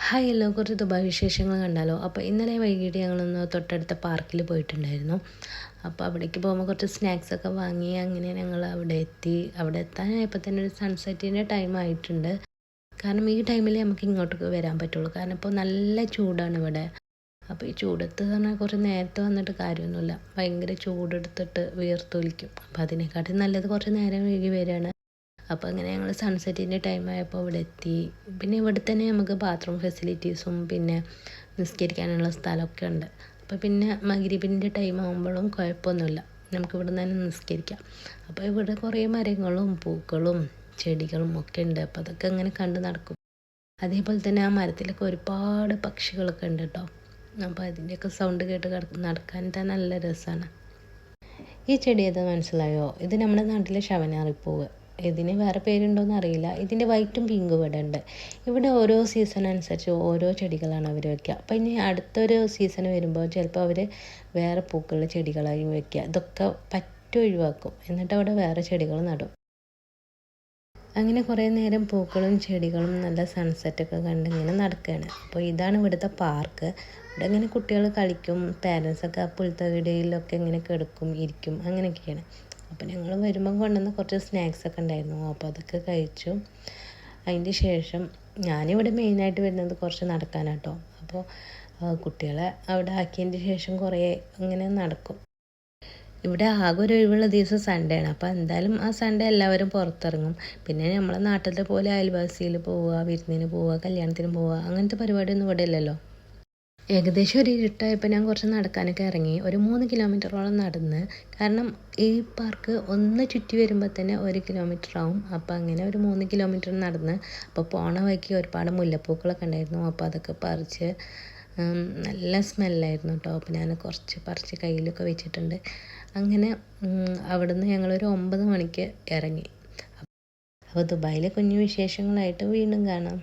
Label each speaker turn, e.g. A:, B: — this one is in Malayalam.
A: ഹായ് എല്ലോ കുറച്ച് ദുബായ് വിശേഷങ്ങൾ കണ്ടാലോ. അപ്പോൾ ഇന്നലെ വൈകിട്ട് ഞങ്ങളൊന്ന് തൊട്ടടുത്ത പാർക്കിൽ പോയിട്ടുണ്ടായിരുന്നു. അപ്പോൾ അവിടേക്ക് പോകുമ്പോൾ കുറച്ച് സ്നാക്സൊക്കെ വാങ്ങി അങ്ങനെ ഞങ്ങൾ അവിടെ എത്തി. അവിടെ എത്താനായപ്പോൾ തന്നെ ഒരു സൺസെറ്റിൻ്റെ ടൈം ആയിട്ടുണ്ട്. കാരണം ഈ ടൈമിൽ നമുക്ക് ഇങ്ങോട്ടേക്ക് വരാൻ പറ്റുള്ളൂ. കാരണം ഇപ്പോൾ നല്ല ചൂടാണ് ഇവിടെ. അപ്പോൾ ഈ ചൂടത്ത് പറഞ്ഞാൽ കുറച്ച് നേരത്തെ വന്നിട്ട് കാര്യമൊന്നുമില്ല. ഭയങ്കര ചൂടെടുത്തിട്ട് വിയർത്തൊലിക്കും. അപ്പോൾ അതിനെക്കാട്ടും നല്ലത് കുറച്ച് നേരം വൈകി വരികയാണ്. അപ്പോൾ അങ്ങനെ ഞങ്ങൾ സൺസെറ്റിൻ്റെ ടൈം ആയപ്പോൾ ഇവിടെ എത്തി. പിന്നെ ഇവിടെ തന്നെ നമുക്ക് ബാത്റൂം ഫെസിലിറ്റീസും പിന്നെ നിസ്കരിക്കാനുള്ള സ്ഥലമൊക്കെ ഉണ്ട്. അപ്പോൾ പിന്നെ മഗ്‌രിബിൻ്റെ ടൈം ആകുമ്പോഴും കുഴപ്പമൊന്നുമില്ല, നമുക്ക് ഇവിടെ നിന്ന് തന്നെ നിസ്കരിക്കാം. അപ്പോൾ ഇവിടെ കുറേ മരങ്ങളും പൂക്കളും ചെടികളും ഒക്കെ ഉണ്ട്. അപ്പോൾ അതൊക്കെ അങ്ങനെ കണ്ട് നടക്കും. അതേപോലെ തന്നെ ആ മരത്തിലൊക്കെ ഒരുപാട് പക്ഷികളൊക്കെ ഉണ്ട് കേട്ടോ. അപ്പോൾ അതിൻ്റെയൊക്കെ സൗണ്ട് കേട്ട് നടക്കാൻ തന്നെ നല്ല രസമാണ്. ഈ ചെടി ഏതാ മനസ്സിലായോ? ഇത് നമ്മുടെ നാട്ടിലെ ശവനാറിപ്പൂവ്. ഇതിന് വേറെ പേരുണ്ടോയെന്ന് അറിയില്ല. ഇതിൻ്റെ വൈറ്റും പിങ്കും ഇവിടെ ഉണ്ട്. ഇവിടെ ഓരോ സീസൺ അനുസരിച്ച് ഓരോ ചെടികളാണ് അവർ വയ്ക്കുക. അപ്പോൾ ഇനി അടുത്തൊരു സീസൺ വരുമ്പോൾ ചിലപ്പോൾ അവർ വേറെ പൂക്കളുടെ ചെടികളായി വയ്ക്കുക. ഇതൊക്കെ പറ്റും ഒഴിവാക്കും, എന്നിട്ട് അവിടെ വേറെ ചെടികൾ നടും. അങ്ങനെ കുറേ നേരം പൂക്കളും ചെടികളും നല്ല സൺസെറ്റൊക്കെ കണ്ട് ഇങ്ങനെ നടക്കുകയാണ്. അപ്പോൾ ഇതാണ് ഇവിടുത്തെ പാർക്ക്. ഇവിടെ ഇങ്ങനെ കുട്ടികൾ കളിക്കും, പാരൻസൊക്കെ ആ പുൽത്തകിടിയിലൊക്കെ ഇങ്ങനെ കിടക്കും, ഇരിക്കും, അങ്ങനെയൊക്കെയാണ്. അപ്പോൾ ഞങ്ങൾ വരുമ്പം കൊണ്ടുവന്ന കുറച്ച് സ്നാക്സൊക്കെ ഉണ്ടായിരുന്നു. അപ്പോൾ അതൊക്കെ കഴിച്ചു. അതിൻ്റെ ശേഷം ഞാനിവിടെ മെയിനായിട്ട് വരുന്നത് കുറച്ച് നടക്കാനാട്ടോ. അപ്പോൾ കുട്ടികളെ അവിടെ ആക്കിയതിൻ്റെ ശേഷം കുറേ ഇങ്ങനെ നടക്കും. ഇവിടെ ആകെ ഒരു ഒഴിവുള്ള ദിവസം സൺഡേ ആണ്. അപ്പോൾ എന്തായാലും ആ സൺഡേ എല്ലാവരും പുറത്തിറങ്ങും. പിന്നെ നമ്മളെ നാട്ടിലത്തെ പോലെ അയൽവാസിയിൽ പോവുക, വിരുന്നിന് പോവുക, കല്യാണത്തിന് പോവുക, അങ്ങനത്തെ പരിപാടിയൊന്നും ഇവിടെ ഇല്ലല്ലോ. ഏകദേശം ഒരു ഇരുട്ടായപ്പോൾ ഞാൻ കുറച്ച് നടക്കാനൊക്കെ ഇറങ്ങി. ഒരു 3 കിലോമീറ്ററോളം നടന്ന്. കാരണം ഈ പാർക്ക് ഒന്ന് ചുറ്റി വരുമ്പോൾ തന്നെ 1 കിലോമീറ്റർ ആവും. അപ്പോൾ അങ്ങനെ ഒരു 3 കിലോമീറ്റർ നടന്ന്. അപ്പോൾ പോണ വഴിക്ക് ഒരുപാട് മുല്ലപ്പൂക്കളൊക്കെ ഉണ്ടായിരുന്നു. അപ്പോൾ അതൊക്കെ പറിച്ച് നല്ല സ്മെല്ലായിരുന്നു കേട്ടോ. അപ്പോൾ ഞാൻ കുറച്ച് പറിച്ച് കയ്യിലൊക്കെ വെച്ചിട്ടുണ്ട്. അങ്ങനെ അവിടുന്ന് ഞങ്ങളൊരു 9 മണിക്ക് ഇറങ്ങി. അപ്പോൾ ദുബായിലെ കുഞ്ഞു വിശേഷങ്ങളായിട്ട് വീണ്ടും കാണാം.